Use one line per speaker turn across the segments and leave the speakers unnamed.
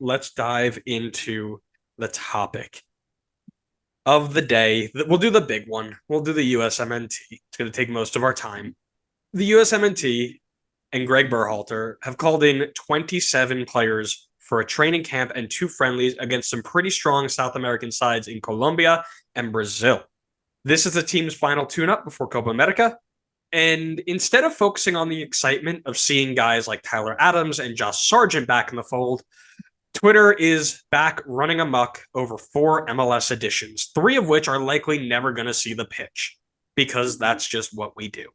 let's dive into the topic of the day. We'll do the big one. We'll do the USMNT. It's going to take most of our time. The USMNT and Greg Berhalter have called in 27 players for a training camp and two friendlies against some pretty strong South American sides in Colombia and Brazil. This is the team's final tune-up before Copa America. And instead of focusing on the excitement of seeing guys like Tyler Adams and Josh Sargent back in the fold, Twitter is back running amok over four MLS editions, three of which are likely never going to see the pitch, because that's just what we do.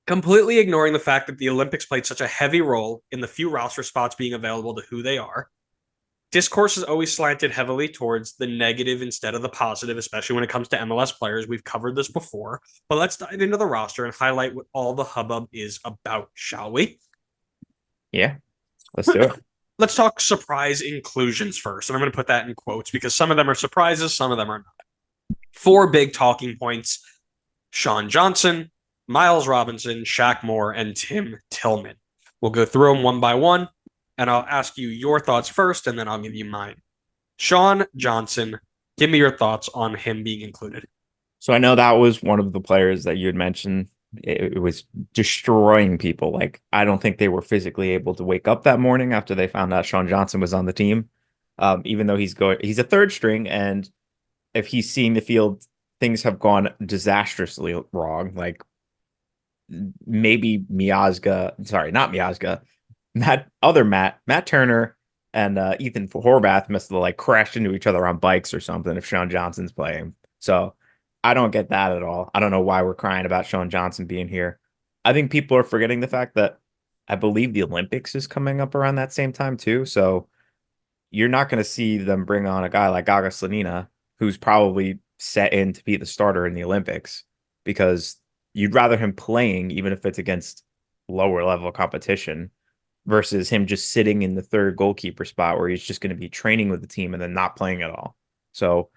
Completely ignoring the fact that the Olympics played such a heavy role in the few roster spots being available to who they are, discourse is always slanted heavily towards the negative instead of the positive, especially when it comes to MLS players. We've covered this before, but let's dive into the roster and highlight what all the hubbub is about, shall we?
Yeah, let's do it.
Let's talk surprise inclusions first. And I'm going to put that in quotes because some of them are surprises, some of them are not. Four big talking points: Sean Johnson, Miles Robinson, Shaq Moore, and Tim Tillman. We'll go through them one by one, and I'll ask you your thoughts first, and then I'll give you mine. Sean Johnson, give me your thoughts on him being included.
So I know that was one of the players that you had mentioned. It was destroying people. Like, I don't think they were physically able to wake up that morning after they found out Sean Johnson was on the team. Even though he's a third string, and if he's seeing the field, things have gone disastrously wrong. Like maybe not Miazga, Matt Turner and Ethan Horvath must have like crashed into each other on bikes or something if Sean Johnson's playing. So I don't get that at all. I don't know why we're crying about Sean Johnson being here. I think people are forgetting the fact that I believe the Olympics is coming up around that same time too. So you're not going to see them bring on a guy like Gaga Slanina, who's probably set in to be the starter in the Olympics, because you'd rather him playing, even if it's against lower level competition, versus him just sitting in the third goalkeeper spot where he's just going to be training with the team and then not playing at all. So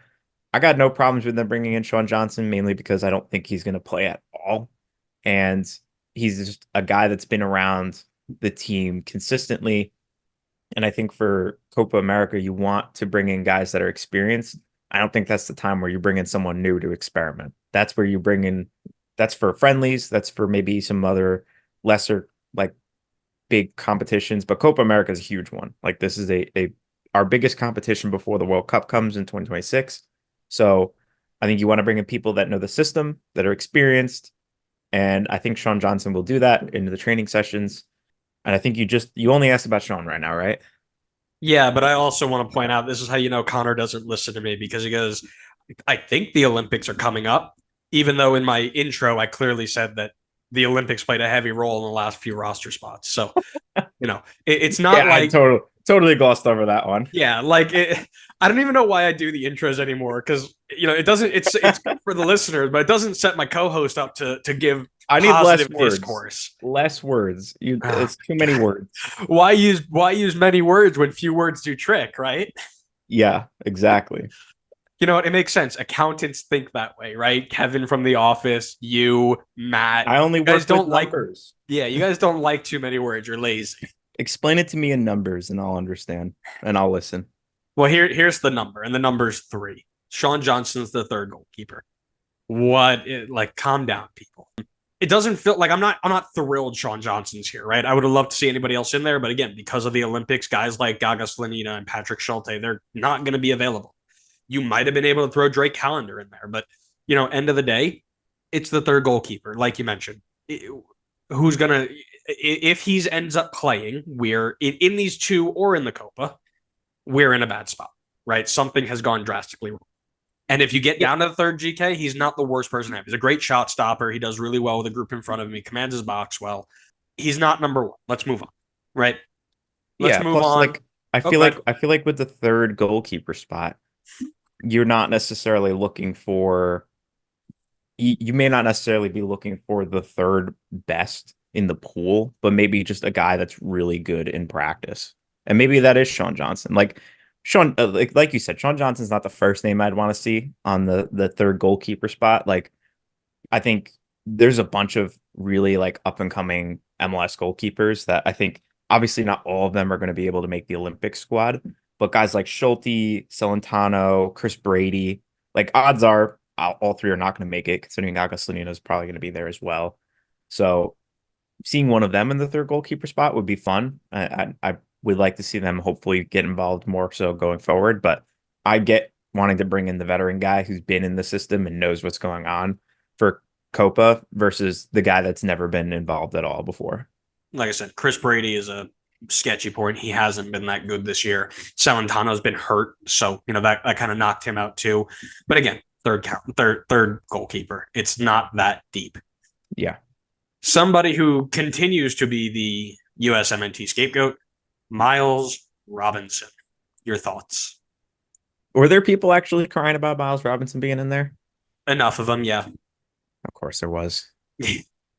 I got no problems with them bringing in Sean Johnson, mainly because I don't think he's going to play at all. And he's just a guy that's been around the team consistently. And I think for Copa America, you want to bring in guys that are experienced. I don't think that's the time where you bring in someone new to experiment. That's where you bring in, that's for friendlies. That's for maybe some other lesser, like big competitions. But Copa America is a huge one. Like this is our biggest competition before the World Cup comes in 2026. So I think you want to bring in people that know the system, that are experienced. And I think Sean Johnson will do that into the training sessions. And I think you only asked about Sean right now, right?
Yeah, but I also want to point out this is how you know Connor doesn't listen to me, because he goes, I think the Olympics are coming up, even though in my intro I clearly said that the Olympics played a heavy role in the last few roster spots. So, it's not
Yeah, I
like,
totally glossed over that one.
yeah, like I don't even know why I do the intros anymore, because it doesn't. It's good for the listeners, but it doesn't set my co-host up to give
I need less
positive
words.
discourse.
Less words.
Oh,
It's too many
God.
words.
Why use many words when few words do trick, right?
Yeah, exactly.
You know what? It makes sense. Accountants think that way, right? Kevin from The Office, you, Matt.
I only
You guys
work with
don't like,
numbers.
yeah, you guys don't like too many words. You're lazy.
Explain it to me in numbers and I'll understand and I'll listen.
Well, here's the number, and the number's three. Sean Johnson's the third goalkeeper. Like, calm down, people. It doesn't feel like I'm not thrilled Sean Johnson's here, right? I would have loved to see anybody else in there, but again, because of the Olympics, guys like Gaga Slanina and Patrick Schulte, they're not going to be available. You might have been able to throw Drake Callender in there, but end of the day, it's the third goalkeeper, like you mentioned. Who's gonna, if he's ends up playing, we're in these two or in the Copa, we're in a bad spot, right? Something has gone drastically wrong. And if you get
Yeah.
down to the third GK, he's not the worst person to have. He's a great shot stopper. He does really well with the group in front of him. He commands his box well. He's not number one. Let's move on, right? Let's
Yeah.
move
Plus,
on.
like, I
Oh,
feel
go
like
ahead.
I feel like with the third goalkeeper spot, you're not necessarily looking for you may not necessarily be looking for the third best in the pool, but maybe just a guy that's really good in practice. And maybe that is Sean Johnson. Like Sean, like you said, Sean Johnson's not the first name I'd want to see on the third goalkeeper spot. Like I think there's a bunch of really like up and coming MLS goalkeepers that I think obviously not all of them are going to be able to make the Olympic squad, but guys like Schulte, Celentano, Chris Brady, like odds are all three are not going to make it, considering Agoslino is probably going to be there as well. So seeing one of them in the third goalkeeper spot would be fun. I would like to see them hopefully get involved more so going forward, but I get wanting to bring in the veteran guy who's been in the system and knows what's going on for Copa versus the guy that's never been involved at all before.
Like I said, Chris Brady is a sketchy point. He hasn't been that good this year. Salentano's been hurt, so that kind of knocked him out too. But again, third goalkeeper. It's not that deep.
Yeah.
Somebody who continues to be the USMNT scapegoat, Miles Robinson. Your thoughts?
Were there people actually crying about Miles Robinson being in there?
Enough of them, yeah.
Of course there was.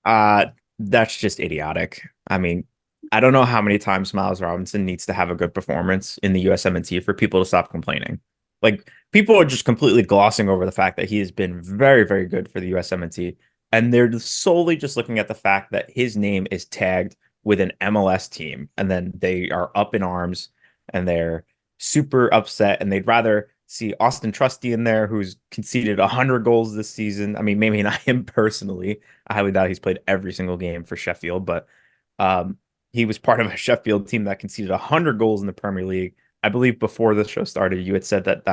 uh that's just idiotic. I mean, I don't know how many times Miles Robinson needs to have a good performance in the USMNT for people to stop complaining. Like people are just completely glossing over the fact that he has been very, very good for the USMNT. And they're solely just looking at the fact that his name is tagged with an MLS team. And then they are up in arms and they're super upset. And they'd rather see Austin Trusty in there, who's conceded 100 goals this season. I mean, maybe not him personally. I highly doubt he's played every single game for Sheffield, but he was part of a Sheffield team that conceded 100 goals in the Premier League. I believe before the show started, you had said that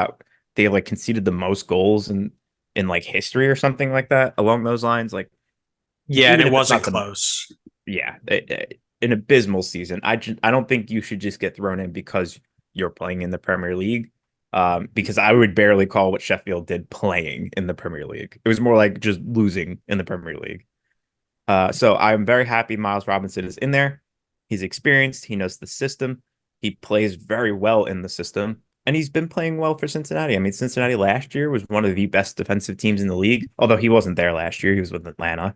they like conceded the most goals in like history or something like that along those lines. Like,
yeah, and
even
it
if it's
wasn't
not
close.
an abysmal season. I don't think you should just get thrown in because you're playing in the Premier League. Because I would barely call what Sheffield did playing in the Premier League. It was more like just losing in the Premier League. So I'm very happy Miles Robinson is in there. He's experienced. He knows the system. He plays very well in the system. And he's been playing well for Cincinnati. I mean, Cincinnati last year was one of the best defensive teams in the league, although he wasn't there last year. He was with Atlanta.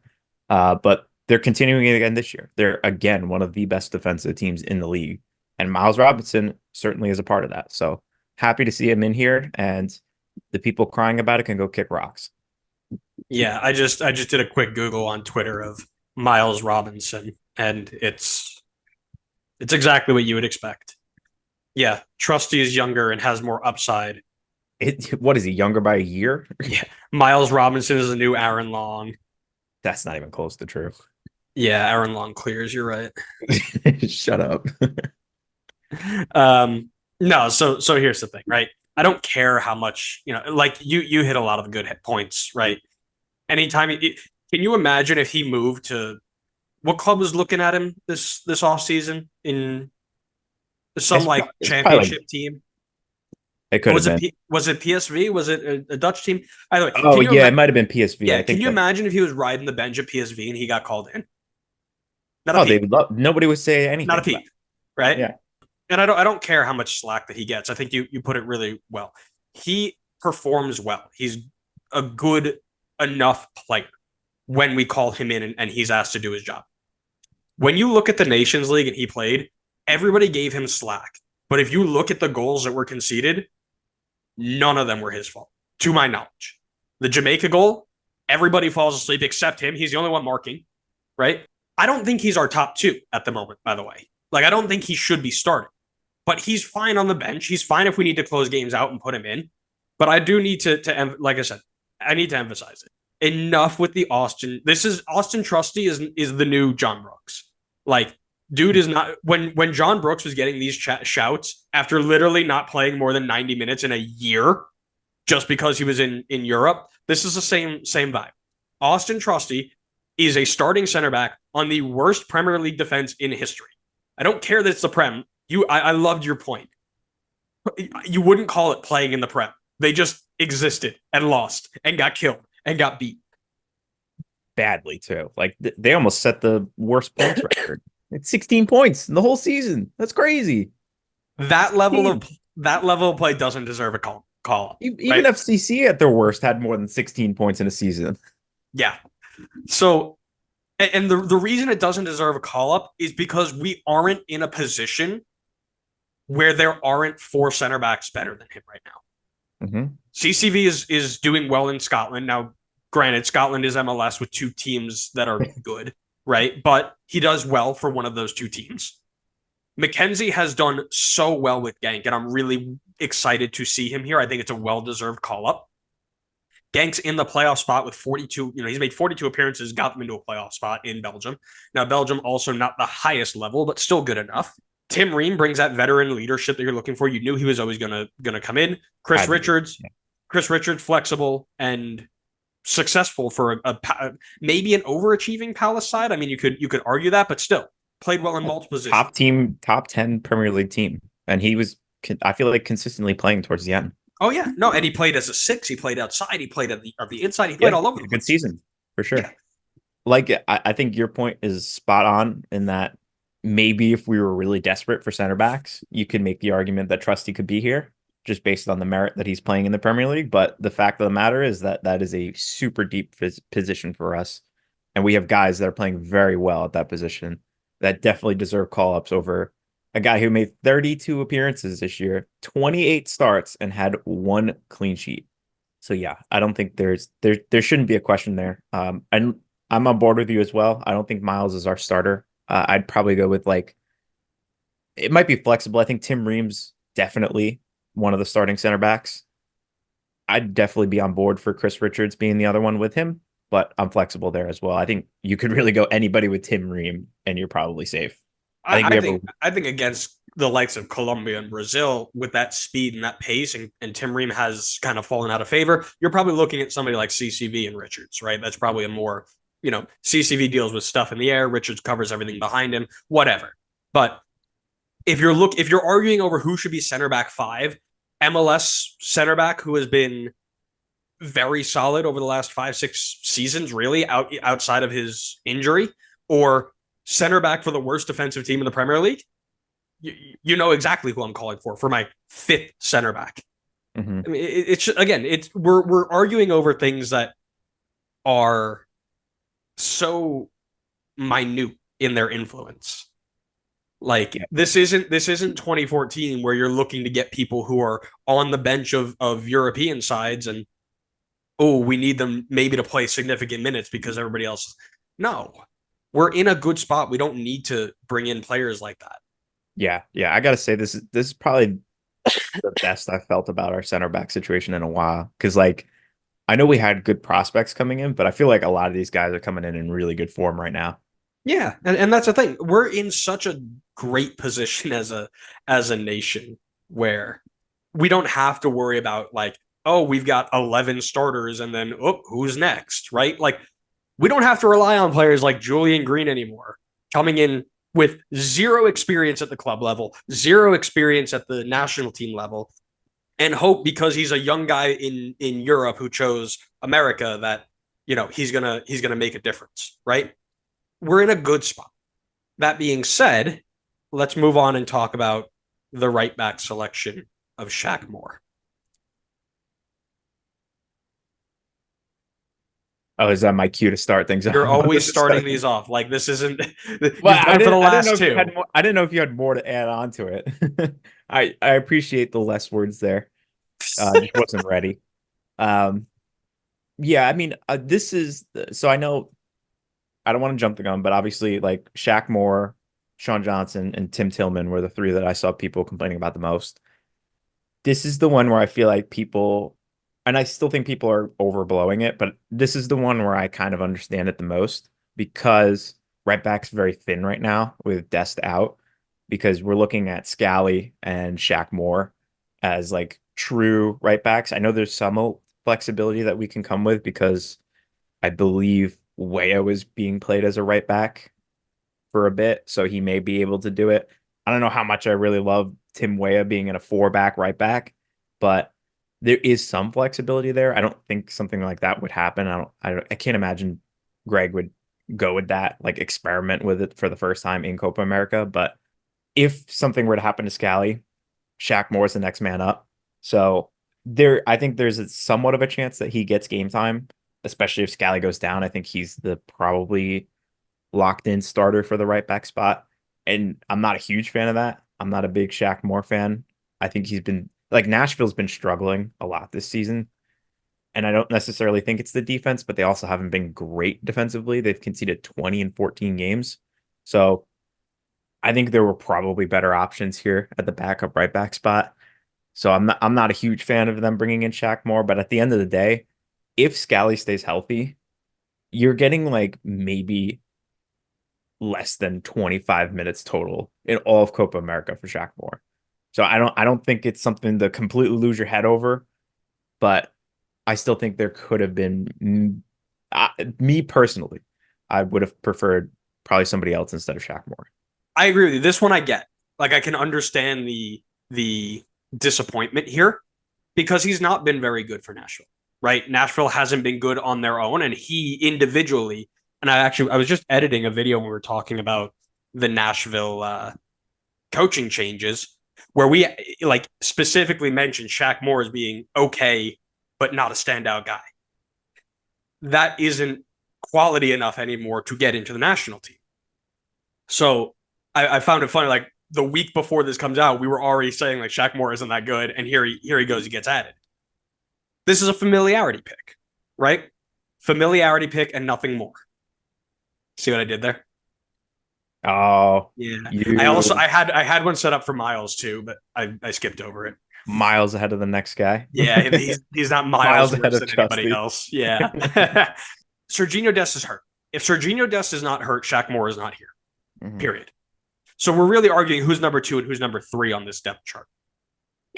But they're continuing it again this year. They're, again, one of the best defensive teams in the league. And Miles Robinson certainly is a part of that. So happy to see him in here. And the people crying about it can go kick rocks.
Yeah, I just did a quick Google on Twitter of Miles Robinson, and it's exactly what you would expect. Yeah, Trusty is younger and has more upside.
What is he, younger by a year?
Yeah, Miles Robinson is the new Aaron Long.
That's not even close to true.
Yeah, Aaron Long clears. You're right.
Shut up.
No, so here's the thing, right? I don't care how much, like you hit a lot of good hit points, right? Anytime, can you imagine if he moved to what club was looking at him this off season in some like championship team?
It could have been.
Was it PSV? Was it a Dutch team? Either way,
oh yeah, it might have been PSV.
Yeah, can you imagine if he was riding the bench at PSV and he got called in? Not a
oh,
peep.
they love. Nobody would say anything.
Not a peep, right?
Yeah.
And I don't care how much slack that he gets. I think you put it really well. He performs well. He's a good enough player when we call him in and he's asked to do his job. When you look at the Nations League and he played, everybody gave him slack. But if you look at the goals that were conceded, none of them were his fault, to my knowledge. The Jamaica goal, everybody falls asleep except him. He's the only one marking, right? I don't think he's our top two at the moment, by the way. Like, I don't think he should be starting. But he's fine on the bench. He's fine if we need to close games out and put him in. But I do need to like I said, I need to emphasize it. Enough with the Austin. This is Austin Trusty is the new John Brooks. Like, dude is not when John Brooks was getting these shouts after literally not playing more than 90 minutes in a year, just because he was in Europe. This is the same vibe. Austin Trusty is a starting center back on the worst Premier League defense in history. I don't care that it's the Prem. I loved your point. You wouldn't call it playing in the Prem. They just existed and lost and got killed and got beat.
Badly, too. Like, they almost set the worst points record. It's 16 points in the whole season. That's crazy.
That level of play doesn't deserve a call up.
Even right? FCC at their worst had more than 16 points in a season.
Yeah. So, and the reason it doesn't deserve a call up is because we aren't in a position where there aren't four center backs better than him right now.
Mm-hmm.
CCV is doing well in Scotland. Now, granted, Scotland is MLS with two teams that are good, right? But he does well for one of those two teams. Mackenzie has done so well with Genk, and I'm really excited to see him here. I think it's a well-deserved call-up. Genk's in the playoff spot with 42. He's made 42 appearances, got them into a playoff spot in Belgium. Now, Belgium also not the highest level, but still good enough. Tim Ream brings that veteran leadership that you're looking for. You knew he was always gonna come in. Chris
Had to be.
Richards,
Yeah.
Chris Richards, flexible and successful for maybe an overachieving Palace side. I mean, you could argue that, but still played well in multiple positions.
Top team, top 10 Premier League team. And he was, I feel like, consistently playing towards the end.
Oh yeah, no, and he played as a six. He played outside. He played at the inside. He played
Yeah,
all over the
good
place.
season for
Yeah,
sure. Like I think your point is spot on in that maybe if we were really desperate for center backs, you could make the argument that Trusty could be here just based on the merit that he's playing in the Premier League. But the fact of the matter is that that is a super deep position for us, and we have guys that are playing very well at that position that definitely deserve call ups over a guy who made 32 appearances this year, 28 starts, and had one clean sheet. So yeah, I don't think there shouldn't be a question there. And I'm on board with you as well. I don't think Miles is our starter. I'd probably go with like it might be flexible. I think Tim Ream's definitely one of the starting center backs. I'd definitely be on board for Chris Richards being the other one with him, but I'm flexible there as well. I think you could really go anybody with Tim Ream and you're probably safe. I think
I,
we
I
have a
think I think against the likes of Colombia and Brazil with that speed and that pace, and Tim Ream has kind of fallen out of favor. You're probably looking at somebody like CCV and Richards, right? That's probably a more CCV deals with stuff in the air. Richards covers everything behind him, whatever. But if you're arguing over who should be center back five, MLS center back who has been very solid over the last 5-6 seasons, really outside of his injury, or center back for the worst defensive team in the Premier League, you know exactly who I'm calling for my fifth center back.
Mhm.
I mean, it's again, we're arguing over things that are so minute in their influence. Like
Yeah.
this isn't 2014 where you're looking to get people who are on the bench of European sides and we need them maybe to play significant minutes because everybody else. No, we're in a good spot. We don't need to bring in players like that.
Yeah, yeah. I gotta say this is probably the best I've felt about our center back situation in a while. Because like I know we had good prospects coming in, but I feel like a lot of these guys are coming in really good form right now.
Yeah, and that's the thing. We're in such a great position as a nation where we don't have to worry about like, oh, we've got 11 starters and then who's next, right? Like we don't have to rely on players like Julian Green anymore coming in with zero experience at the club level, zero experience at the national team level, and hope because he's a young guy in Europe who chose America that he's gonna make a difference, right? We're in a good spot. That being said, let's move on and talk about the right back selection of Shaq Moore.
Oh, is that my cue to start things off
You're
on the
always starting
discussion?
these off like this isn't.
Well,
You've done it for the
I didn't know
last
if you
two.
had more. I didn't know if you had more to add on to it. I appreciate the less words there. Just wasn't ready. Um, yeah, I mean, this is so I know I don't want to jump the gun, but obviously, like Shaq Moore, Sean Johnson, and Tim Tillman were the three that I saw people complaining about the most. This is the one where I feel like people, and I still think people are overblowing it, but this is the one where I kind of understand it the most because right back's very thin right now with Dest out because we're looking at Scally and Shaq Moore as like true right backs. I know there's some flexibility that we can come with because I believe Weah was being played as a right back for a bit, so he may be able to do it. I don't know how much I really love Tim Weah being in a four back right back, but there is some flexibility there. I don't think something like that would happen. I can't imagine Greg would go with that, like experiment with it for the first time in Copa America. But if something were to happen to Scally, Shaq Moore's the next man up. So I think there's somewhat of a chance that he gets game time, especially if Scally goes down. I think he's the probably locked in starter for the right back spot. And I'm not a huge fan of that. I'm not a big Shaq Moore fan. I think he's been like Nashville's been struggling a lot this season. And I don't necessarily think it's the defense, but they also haven't been great defensively. They've conceded 20 in 14 games. So I think there were probably better options here at the backup right back spot. So I'm not a huge fan of them bringing in Shaq Moore, but at the end of the day, if Scally stays healthy, you're getting like maybe less than 25 minutes total in all of Copa America for Shaq Moore. So I don't think it's something to completely lose your head over, but I still think there could have been me personally, I would have preferred probably somebody else instead of Shaq Moore.
I agree with you. This one I get. Like I can understand the disappointment here because he's not been very good for Nashville. Right? Nashville hasn't been good on their own, and he individually. And I was just editing a video when we were talking about the Nashville coaching changes, where we like specifically mentioned Shaq Moore as being okay, but not a standout guy. That isn't quality enough anymore to get into the national team. So I found it funny. Like the week before this comes out, we were already saying like Shaq Moore isn't that good, and here he goes, he gets added. This is a familiarity pick, right? Familiarity pick and nothing more. See what I did there?
Oh,
Yeah.
you
I had one set up for Miles too, but I skipped over it.
miles ahead of the next guy.
Yeah, he's not miles
Miles ahead
worse
of
than anybody
Justy.
else. Yeah. Serginho Dest is hurt. If Serginho Dest is not hurt, Shaq Moore is not here.
Mhm.
Period. So we're really arguing who's number 2 and who's number 3 on this depth chart.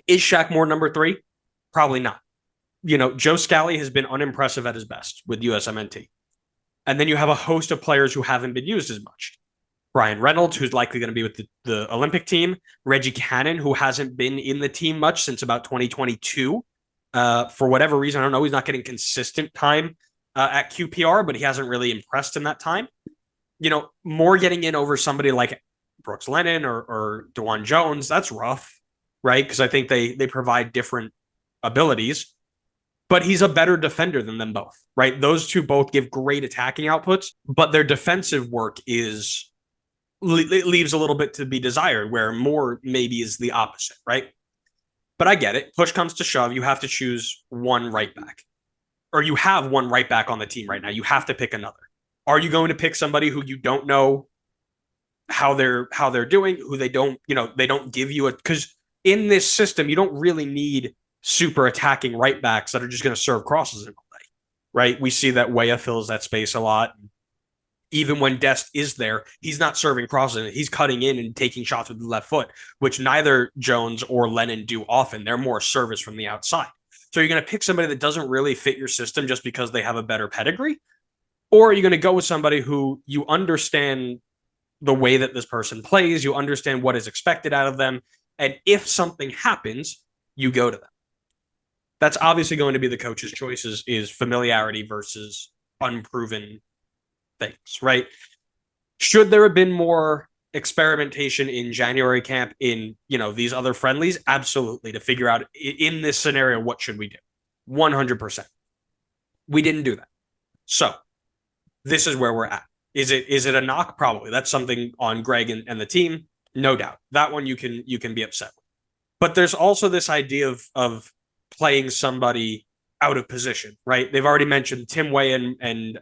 Is Shaq Moore number 3? Probably not. Joe Scally has been unimpressive at his best with USMNT. And then you have a host of players who haven't been used as much. Brian Reynolds, who's likely going to be with the Olympic team. Reggie Cannon, who hasn't been in the team much since about 2022. For whatever reason, I don't know. He's not getting consistent time at QPR, but he hasn't really impressed in that time. More getting in over somebody like Brooks Lennon or DeJuan Jones, that's rough, right? Because I think they provide different abilities, but he's a better defender than them both, right? Those two both give great attacking outputs, but their defensive work leaves a little bit to be desired, where Moore maybe is the opposite, right? But I get it. Push comes to shove, you have to choose one right back, or you have one right back on the team right now. You have to pick another. Are you going to pick somebody who you don't know how they're doing, who they don't give you because in this system you don't really need super attacking right backs that are just going to serve crosses in all day, right? We see that Weah fills that space a lot. Even when Dest is there, he's not serving crosses. He's cutting in and taking shots with the left foot, which neither Jones or Lennon do often. They're more service from the outside. So you're going to pick somebody that doesn't really fit your system just because they have a better pedigree? Or are you going to go with somebody who you understand the way that this person plays, you understand what is expected out of them, and if something happens, you go to them. That's obviously going to be the coach's choices is familiarity versus unproven things, right? Should there have been more experimentation in January camp in, these other friendlies? Absolutely, to figure out in this scenario, what should we do? 100%. We didn't do that. So this is where we're at. Is it a knock? Probably. That's something on Greg and the team, no doubt. That one you can be upset with. But there's also this idea of playing somebody out of position, right? They've already mentioned Tim Weah and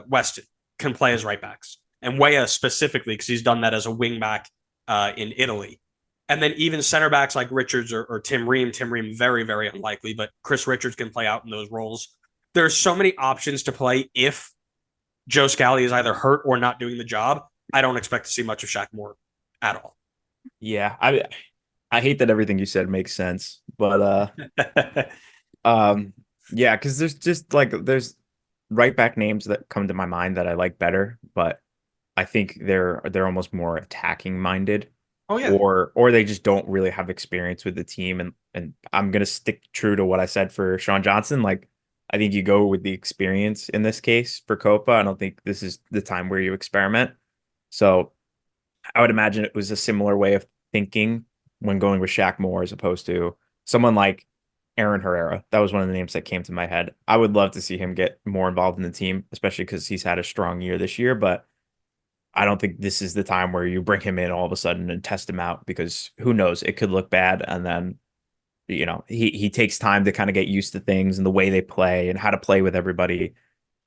Weston can play as right backs, and Weah specifically because he's done that as a wing back in Italy. And then even center backs like Richards or Tim Ream. Tim Ream, very, very unlikely, but Chris Richards can play out in those roles. There's so many options to play if Joe Scally is either hurt or not doing the job. I don't expect to see much of Shaq Moore at all.
Yeah, I hate that everything you said makes sense, but yeah, because there's just like there's right back names that come to my mind that I like better, but I think they're almost more attacking minded,
Oh yeah,
or they just don't really have experience with the team, and I'm gonna stick true to what I said for Sean Johnson. Like I think you go with the experience in this case for Copa. I don't think this is the time where you experiment. So I would imagine it was a similar way of thinking when going with Shaq Moore as opposed to someone like Aaron Herrera. That was one of the names that came to my head. I would love to see him get more involved in the team, especially because he's had a strong year this year. But I don't think this is the time where you bring him in all of a sudden and test him out because who knows? It could look bad. And then, he takes time to kind of get used to things and the way they play and how to play with everybody.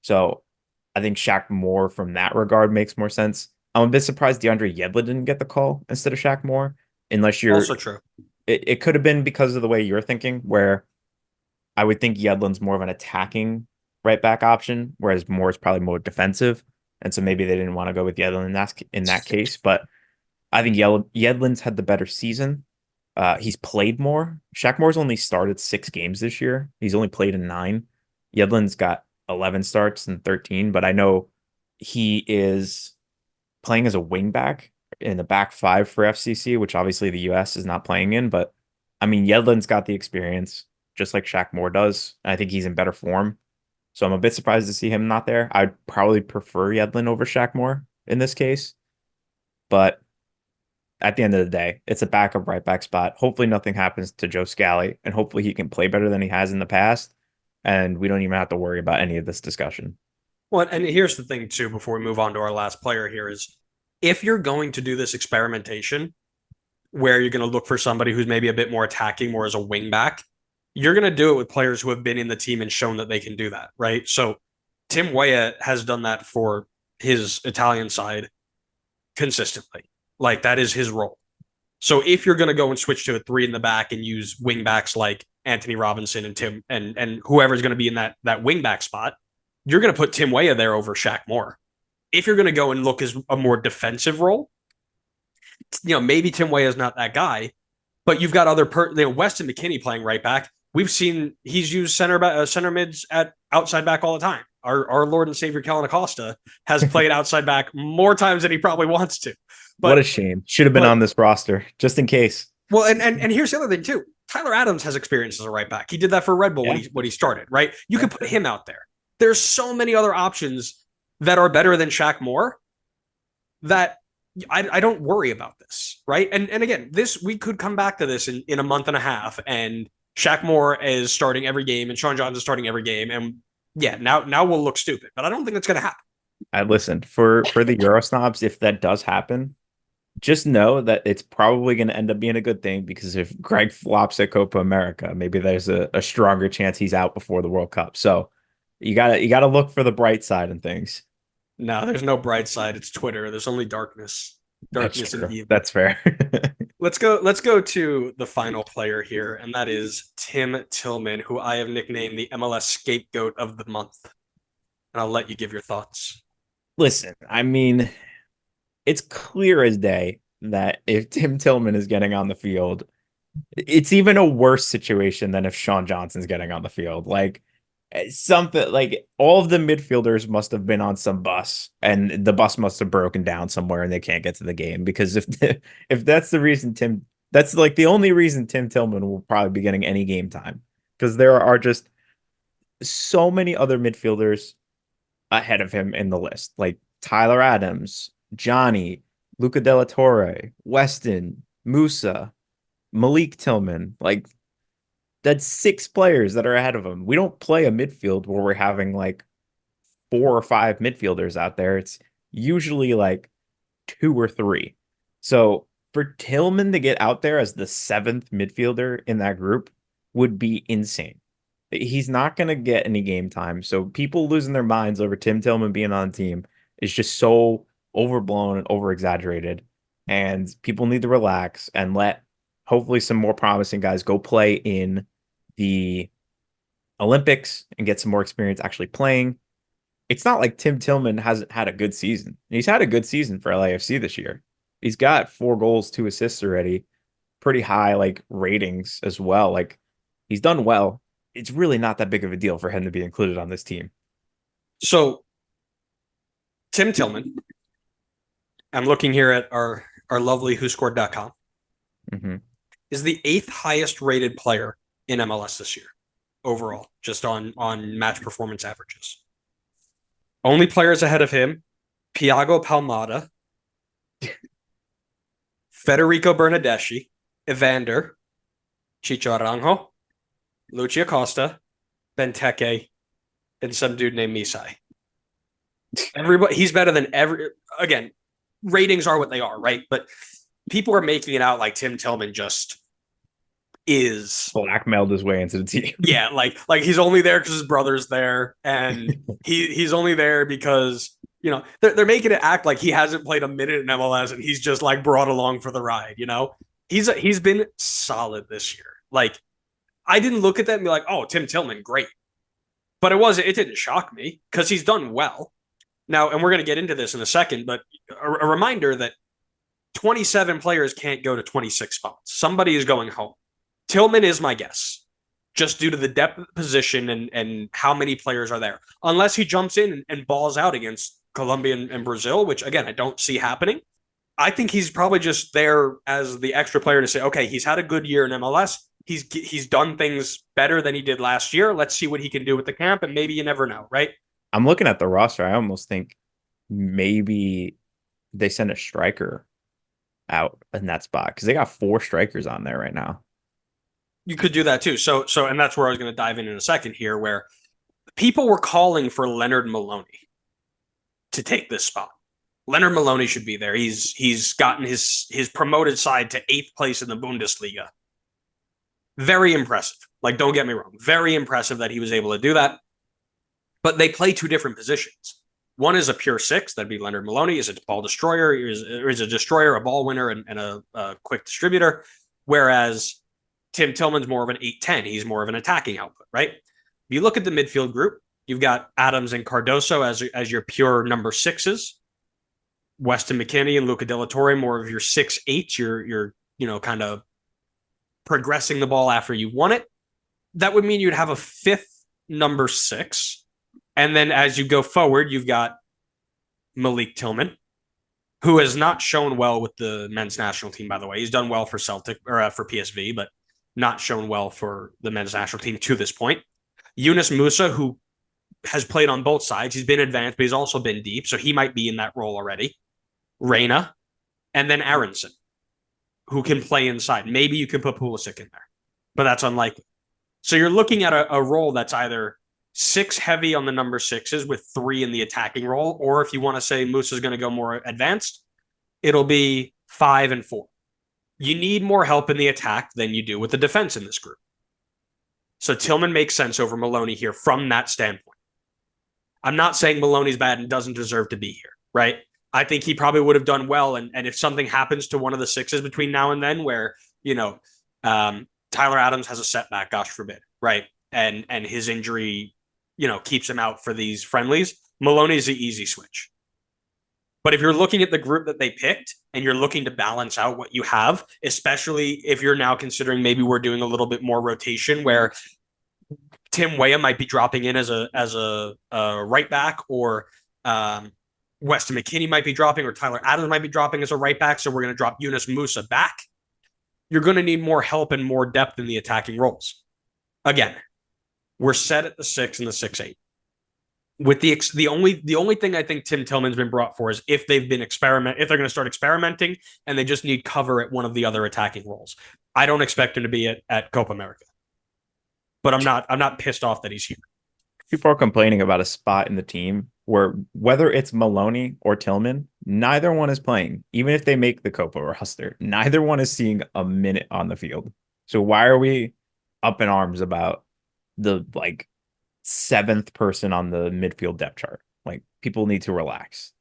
So I think Shaq Moore from that regard makes more sense. I'm a bit surprised DeAndre Yedlin didn't get the call instead of Shaq Moore, unless
Also true.
it could have been because of the way you're thinking, where I would think Yedlin's more of an attacking right back option, whereas Moore is probably more defensive. And so maybe they didn't want to go with Yedlin in that case. But I think Yedlin's had the better season. He's played more. Shaq Moore's only started 6 games this year. He's only played in 9. Yedlin's got 11 starts and 13, but I know he is playing as a wing back in the back 5 for FCC, which obviously the US is not playing in. But I mean, Yedlin's got the experience, just like Shaq Moore does. I think he's in better form. So I'm a bit surprised to see him not there. I'd probably prefer Yedlin over Shaq Moore in this case. But at the end of the day, it's a backup right back spot. Hopefully nothing happens to Joe Scally, and hopefully he can play better than he has in the past. And we don't even have to worry about any of this discussion.
Well, and here's the thing too, before we move on to our last player here is if you're going to do this experimentation where you're going to look for somebody who's maybe a bit more attacking, more as a wing back, you're going to do it with players who have been in the team and shown that they can do that, right? So Tim Weah has done that for his Italian side consistently. Like that is his role. So if you're going to go and switch to a 3 in the back and use wing backs like Anthony Robinson and Tim and whoever's going to be in that wing back spot, you're going to put Tim Weah there over Shaq Moore. If you're going to go and look as a more defensive role, maybe Tim Weah is not that guy, but you've got other Weston McKinney playing right back. We've seen he's used center mids at outside back all the time. Our Lord and Savior Kellen Acosta has played outside back more times than he probably wants to.
What a shame. Should have been on this roster, just in case.
Well, and here's the other thing too. Tyler Adams has experience as a right back. He did that for Red Bull when he started, right? You could put him out there. There's so many other options that are better than Shaq Moore that I don't worry about this, right? And again, we could come back to this in a month and a half, and Shaq Moore is starting every game, and Sean Johnson is starting every game, and yeah, now we'll look stupid, but I don't think that's going to happen.
I listened for the Euro snobs. If that does happen, just know that it's probably going to end up being a good thing, because if Greg flops at Copa America, maybe there's a stronger chance he's out before the World Cup. So you gotta look for the bright side and things.
No, there's no bright side. It's Twitter. There's only darkness. Darkness and evil.
That's fair.
Let's go to the final player here, and that is Tim Tillman, who I have nicknamed the MLS scapegoat of the month. And I'll let you give your thoughts.
Listen, I mean, it's clear as day that if Tim Tillman is getting on the field, it's even a worse situation than if Sean Johnson's getting on the field. Like something like all of the midfielders must have been on some bus, and the bus must have broken down somewhere and they can't get to the game, because if that's the reason that's like the only reason Tim Tillman will probably be getting any game time, because there are just so many other midfielders ahead of him in the list, like Tyler Adams, Johnny, Luca Della Torre, Weston, Musa, Malik Tillman. Like that's 6 players that are ahead of him. We don't play a midfield where we're having like 4 or 5 midfielders out there. It's usually like 2 or 3. So for Tillman to get out there as the 7th midfielder in that group would be insane. He's not going to get any game time. So people losing their minds over Tim Tillman being on the team is just so overblown and over exaggerated. And people need to relax and let hopefully some more promising guys go play in the Olympics and get some more experience actually playing. It's not like Tim Tillman hasn't had a good season. He's had a good season for LAFC this year. He's got 4 goals, 2 assists already. Pretty high like ratings as well. Like he's done well. It's really not that big of a deal for him to be included on this team.
So Tim Tillman, I'm looking here at our lovely whoscored.com, is the 8th highest rated player in MLS this year overall, just on match performance averages. Only players ahead of him: Piago Palmada, Federico Bernardeschi, Evander, Chicho Aranjo, Lucia Costa, Benteke, and some dude named Misai. Everybody, he's better than again, ratings are what they are, right? But people are making it out like Tim Tillman just is
blackmailed his way into the team.
Yeah, like he's only there because his brother's there, and he's only there because they're making it act like he hasn't played a minute in MLS and he's just like brought along for the ride. He's been solid this year. Like I didn't look at that and be like, oh, Tim Tillman, great. But it didn't shock me because he's done well. Now, and we're going to get into this in a second, but a reminder that 27 players can't go to 26 spots. Somebody is going home. Tillman is my guess, just due to the depth of the position and how many players are there. Unless he jumps in and balls out against Colombia and Brazil, which, again, I don't see happening. I think he's probably just there as the extra player to say, okay, he's had a good year in MLS. He's done things better than he did last year. Let's see what he can do with the camp, and maybe you never know, right?
I'm looking at the roster. I almost think maybe they send a striker out in that spot because they got 4 strikers on there right now.
You could do that too. So, and that's where I was going to dive in a second here, where people were calling for Leonard Maloney to take this spot. Leonard Maloney should be there. He's gotten his promoted side to 8th place in the Bundesliga. Very impressive. Like, don't get me wrong. Very impressive that he was able to do that. But they play 2 different positions. One is a pure 6, that'd be Leonard Maloney. Is a ball destroyer, is a destroyer, a ball winner, and a quick distributor. Whereas Tim Tillman's more of an 8-10. He's more of an attacking output, right? If you look at the midfield group, you've got Adams and Cardoso as your pure number 6s. Weston McKennie and Luca De La Torre, more of your 6-8s. You're kind of progressing the ball after you won it. That would mean you'd have a 5th number 6. And then as you go forward, you've got Malik Tillman, who has not shown well with the men's national team, by the way. He's done well for Celtic or for PSV, but not shown well for the men's national team to this point. Yunus Musa, who has played on both sides. He's been advanced, but he's also been deep, so he might be in that role already. Reyna, and then Aronson, who can play inside. Maybe you can put Pulisic in there, but that's unlikely. So you're looking at a role that's either 6 heavy on the number 6s with 3 in the attacking role, or if you want to say Musa's going to go more advanced, it'll be 5 and 4. You need more help in the attack than you do with the defense in this group. So Tillman makes sense over Maloney here from that standpoint. I'm not saying Maloney's bad and doesn't deserve to be here, right? I think he probably would have done well. And if something happens to one of the 6s between now and then where, Tyler Adams has a setback, gosh forbid, right? And his injury, keeps him out for these friendlies, Maloney's the easy switch. But if you're looking at the group that they picked and you're looking to balance out what you have, especially if you're now considering maybe we're doing a little bit more rotation where Tim Weah might be dropping in as a right back, or Weston McKennie might be dropping, or Tyler Adams might be dropping as a right back. So we're going to drop Yunus Musa back. You're going to need more help and more depth in the attacking roles. Again, we're set at the 6 and the 6-8. With the only thing I think Tim Tillman's been brought for is if they're going to start experimenting and they just need cover at one of the other attacking roles. I don't expect him to be at Copa America, but I'm not pissed off that he's here.
People are complaining about a spot in the team where whether it's Maloney or Tillman, neither one is playing. Even if they make the Copa roster, neither one is seeing a minute on the field. So why are we up in arms about the 7th person on the midfield depth chart? Like, people need to relax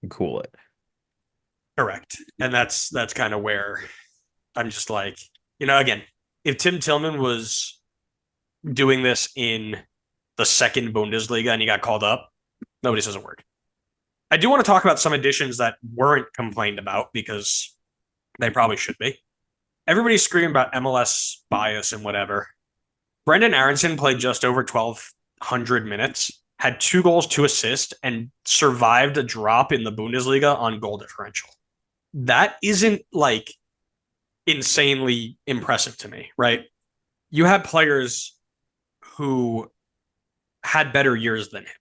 and cool it.
Correct. And that's kind of where I'm just like, again, if Tim Tillman was doing this in the 2nd Bundesliga and he got called up, nobody says a word. I do want to talk about some additions that weren't complained about because they probably should be. Everybody's screaming about MLS bias and whatever. Brendan Aronson played just over 1,200 minutes, had 2 goals, 2 assists, and survived a drop in the Bundesliga on goal differential. That isn't insanely impressive to me, right? You had players who had better years than him,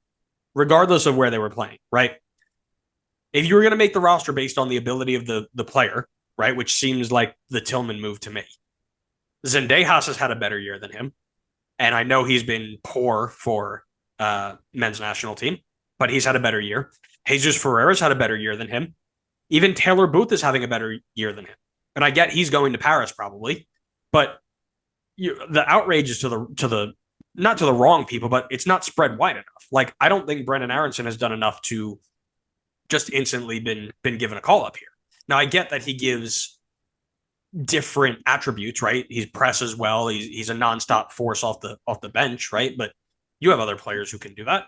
regardless of where they were playing, right? If you were going to make the roster based on the ability of the player, right, which seems like the Tillman move to me, Zendejas has had a better year than him. And I know he's been poor for men's national team, but he's had a better year. Jesus Ferreira's had a better year than him. Even Taylor Booth is having a better year than him. And I get he's going to Paris probably, but the outrage is to the not to the wrong people, but it's not spread wide enough. I don't think Brendan Aronson has done enough to just instantly been given a call up here. Now I get that he gives different attributes, right? He presses well. He's a nonstop force off the bench, right? But you have other players who can do that.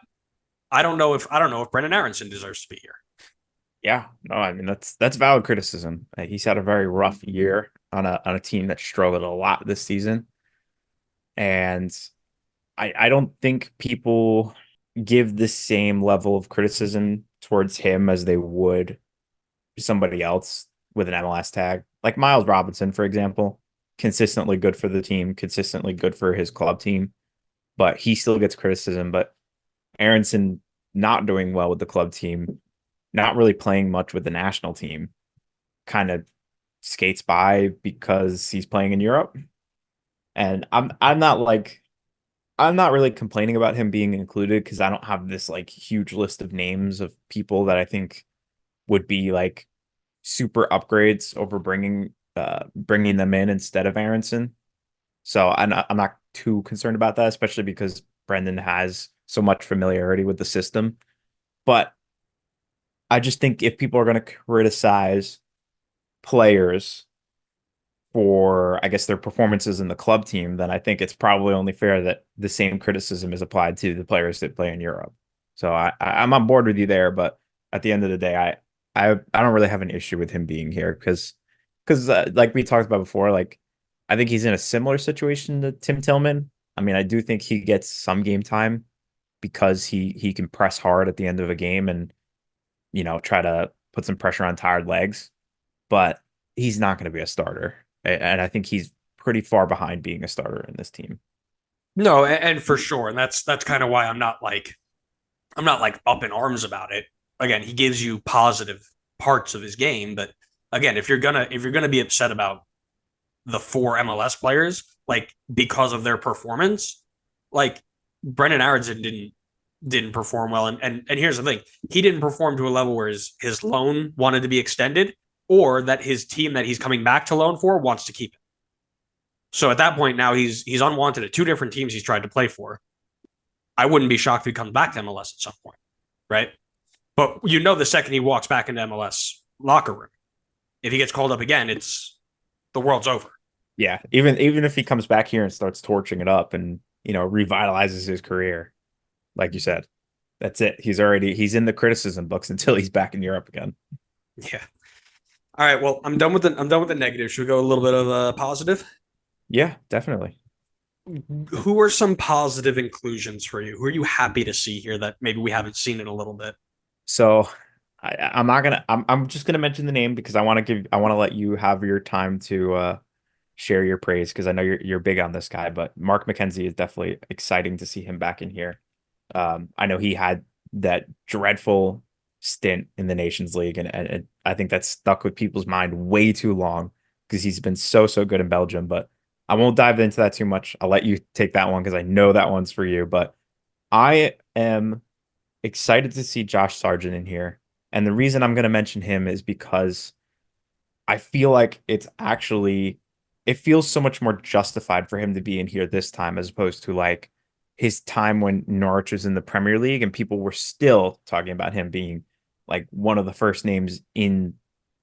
I don't know if Brendan Aronson deserves to be here.
Yeah, no, I mean that's valid criticism. He's had a very rough year on a team that struggled a lot this season, and I don't think people give the same level of criticism towards him as they would somebody else with an MLS tag. Like Miles Robinson, for example, consistently good for the team, consistently good for his club team, but he still gets criticism. But Aronson not doing well with the club team, not really playing much with the national team, kind of skates by because he's playing in Europe. And I'm not really complaining about him being included because I don't have this like huge list of names of people that I think would be like super upgrades over bringing them in instead of Aronson. So I'm not too concerned about that, especially because Brendan has so much familiarity with the system. But I just think if people are going to criticize players for, I guess, their performances in the club team, then I think it's probably only fair that the same criticism is applied to the players that play in Europe. So I'm on board with you there, but at the end of the day, I don't really have an issue with him being here because like we talked about before, like I think he's in a similar situation to Tim Tillman. I mean, I do think he gets some game time because he can press hard at the end of a game and try to put some pressure on tired legs, but he's not going to be a starter. And I think he's pretty far behind being a starter in this team.
No, and for sure, and that's kind of why I'm not like up in arms about it. Again, he gives you positive parts of his game, but again, if you're gonna be upset about the four MLS players, like because of their performance, like Brendan Aronson didn't perform well, and here's the thing: he didn't perform to a level where his loan wanted to be extended, or that his team that he's coming back to loan for wants to keep him. So at that point, now he's unwanted at two different teams he's tried to play for. I wouldn't be shocked if he comes back to MLS at some point, right? But the second he walks back into MLS locker room, if he gets called up again, it's the world's over.
Yeah, even if he comes back here and starts torching it up and revitalizes his career, like you said, that's it. He's in the criticism books until he's back in Europe again.
Yeah. All right. Well, I'm done with the negative. Should we go a little bit of a positive?
Yeah, definitely.
Who are some positive inclusions for you? Who are you happy to see here that maybe we haven't seen in a little bit?
So I'm not gonna I'm just gonna mention the name because I want to let you have your time to share your praise because I know you're big on this guy, but Mark McKenzie is definitely exciting to see him back in here. I know he had that dreadful stint in the Nations League, and I think that's stuck with people's mind way too long because he's been so good in Belgium. But I won't dive into that too much. I'll let you take that one because I know that one's for you. But I am excited to see Josh Sargent in here. And the reason I'm going to mention him is because I feel like it feels so much more justified for him to be in here this time as opposed to like his time when Norwich was in the Premier League and people were still talking about him being like one of the first names in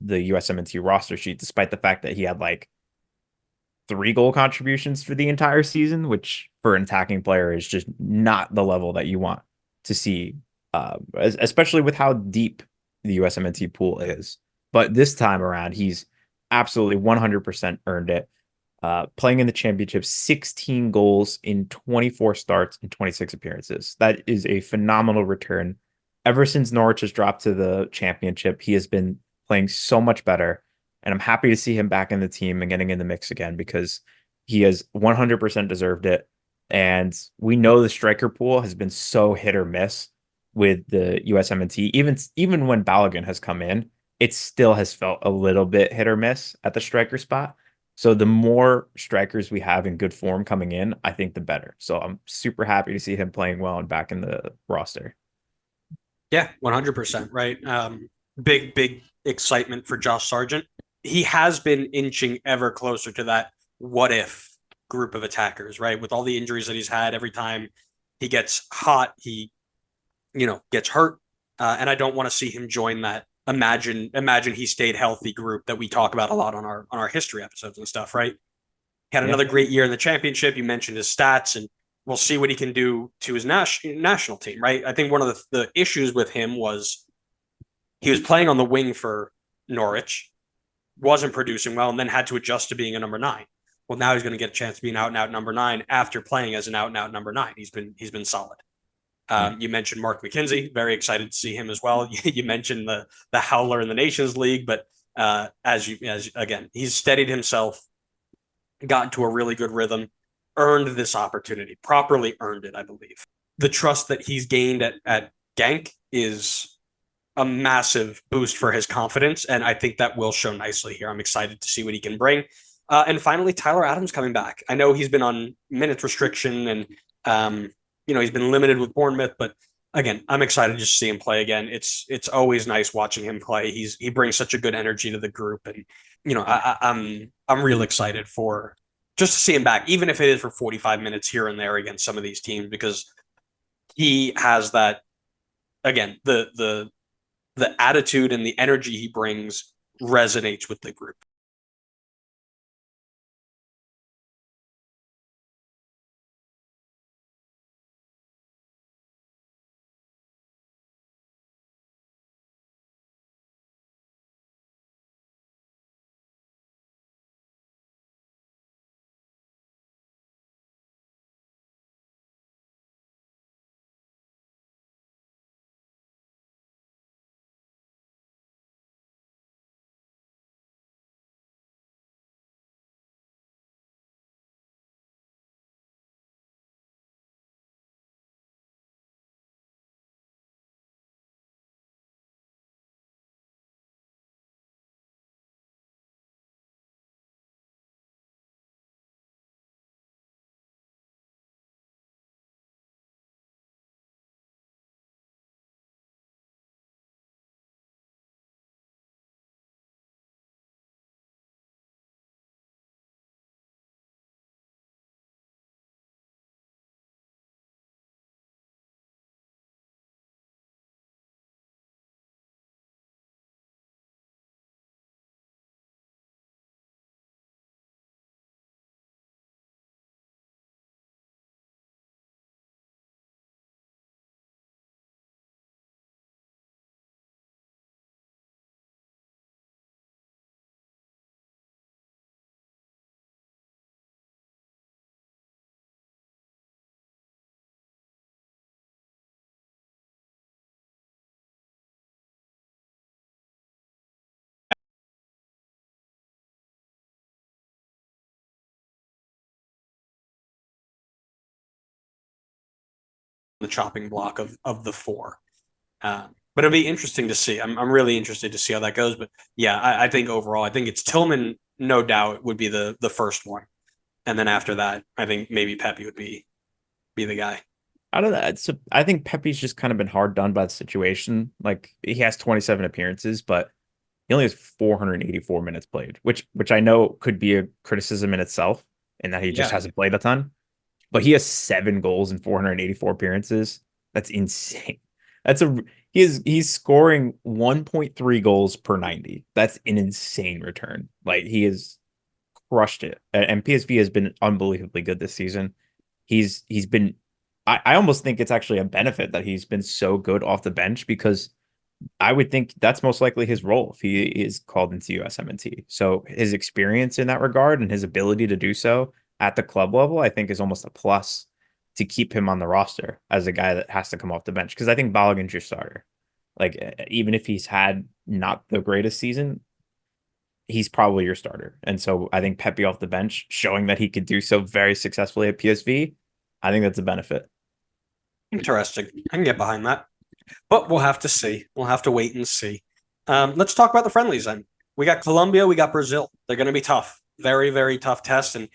the USMNT roster sheet, despite the fact that he had like 3 goal contributions for the entire season, which for an attacking player is just not the level that you want to see, especially with how deep the USMNT pool is. But this time around, he's absolutely 100% earned it. Playing in the championship, 16 goals in 24 starts and 26 appearances. That is a phenomenal return. Ever since Norwich has dropped to the championship, he has been playing so much better. And I'm happy to see him back in the team and getting in the mix again because he has 100% deserved it. And we know the striker pool has been so hit or miss with the USMNT. Even when Balogun has come in, it still has felt a little bit hit or miss at the striker spot. So the more strikers we have in good form coming in, I think the better. So I'm super happy to see him playing well and back in the roster.
Yeah, 100%. Right. Big excitement for Josh Sargent. He has been inching ever closer to that what if group of attackers, right? With all the injuries that he's had, every time he gets hot, he gets hurt. and I don't want to see him join that imagine he stayed healthy group that we talk about a lot on our history episodes and stuff, right? He had
Yeah.
another great year in the championship. You mentioned his stats, and we'll see what he can do to his national team, right? I think one of the issues with him was he was playing on the wing for Norwich, wasn't producing well, and then had to adjust to being a number nine. Well, now he's going to get a chance to be an out and out number nine after playing as an out and out number nine. He's been solid.
Yeah.
You mentioned Mark McKenzie. Very excited to see him as well. You mentioned the howler in the Nations League, but as again, he's steadied himself, got into a really good rhythm, earned this opportunity, properly earned it, I believe. The trust that he's gained at Genk is a massive boost for his confidence, and I think that will show nicely here. I'm excited to see what he can bring. And finally, Tyler Adams coming back. I know he's been on minutes restriction, and he's been limited with Bournemouth, but again, I'm excited to just see him play again. It's always nice watching him play. He brings such a good energy to the group, and I'm real excited for just to see him back, even if it is for 45 minutes here and there against some of these teams, because he has that again the attitude and the energy he brings resonates with the group. The chopping block of the four. But it'll be interesting to see. I'm really interested to see how that goes. But yeah, I think overall, I think it's Tillman, no doubt, would be the first one, and then after that, I think maybe Pepe would be the guy.
I don't know. I think Pepe's just kind of been hard done by the situation. Like he has 27 appearances, but he only has 484 minutes played, which I know could be a criticism in itself, in that he just
Yeah,
hasn't played a ton. But he has 7 goals in 484 appearances. That's insane. That's a he's scoring 1.3 goals per 90. That's an insane return. Like he has crushed it. And PSV has been unbelievably good this season. He's been I almost think it's actually a benefit that he's been so good off the bench, because I would think that's most likely his role if he is called into USMNT. So his experience in that regard and his ability to do so at the club level, I think is almost a plus to keep him on the roster as a guy that has to come off the bench. Because I think Balogun's your starter. Like even if he's had not the greatest season, he's probably your starter. And so I think Pepe off the bench, showing that he could do so very successfully at PSV, I think that's a benefit.
interesting. I can get behind that. But we'll have to see. We'll have to wait and see. Let's talk about the friendlies then. We got Colombia, we got Brazil. They're going to be tough. Very, very tough test. And